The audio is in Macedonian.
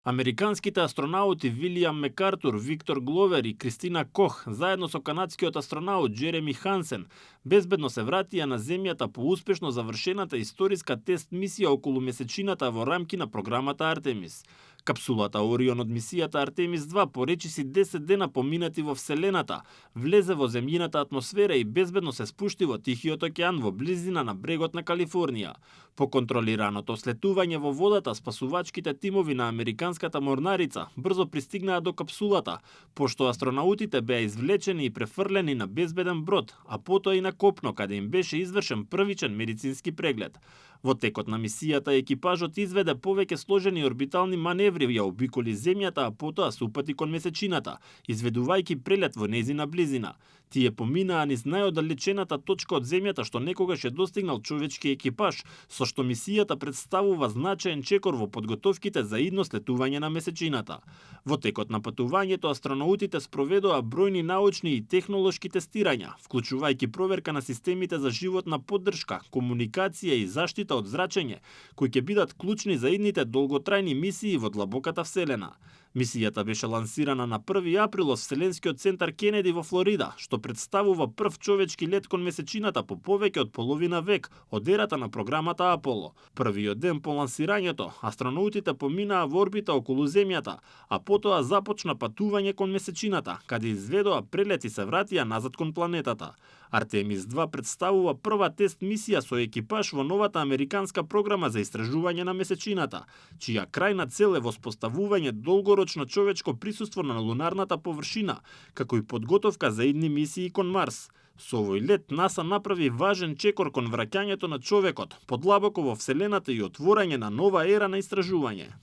Американските астронаути Вилијам Мекартур, Виктор Гловер и Кристина Кох, заедно со канадскиот астронаут Джереми Хансен, безбедно се вратија на Земјата по успешно завршената историска тест мисија околу месечината во рамки на програмата Артемис. Капсулата Орион од мисијата Артемис 2 по речиси 10 дена поминати во Вселената, влезе во земјината атмосфера и безбедно се спушти во Тихиот океан во близина на брегот на Калифорнија. По контролираното слетување во водата, спасувачките тимови на американската морнарица брзо пристигнаа до капсулата, пошто астронаутите беа извлечени и префрлени на безбеден брод, а потоа и на копно, каде им беше извршен првичен медицински преглед. Во текот на мисијата екипажот изведе повеќе сложени орбитални маневри, ја обиколи Земјата, а потоа се упати кон месечината, изведувајќи прелет во нејзина близина. Тие поминаа низ најоддалечената точка од Земјата што некогаш е достигнал човечки екипаж, со што мисијата представува значаен чекор во подготовките за идно слетување на месечината. Во текот на патувањето астронаутите спроведоа бројни научни и технолошки тестирања, вклучувајќи проверка на системите за животна поддршка, комуникација и заштита од зрачење, кои ќе бидат клучни за идните долготрајни мисии во длабоката Вселена. Мисијата беше лансирана на 1 април од Вселенскиот центар Кенеди во Флорида, што представува прв човечки лет кон месечината по повеќе од половина век од ерата на програмата Аполо. Првиот ден по лансирањето, астронаутите поминаа во орбита околу Земјата, а потоа започна патување кон месечината, каде изведоа прелет и се вратија назад кон планетата. Артемис 2 представува прва тест мисија со екипаж во новата американска програма за истражување на месечината, чија крајна цел е воспоставување долгорочно човечко присуство на лунарната површина, како и подготовка за идни мисии кон Марс. Со овој лет НАСА направи важен чекор кон враќањето на човекот подлабоко во Вселената и отворање на нова ера на истражување.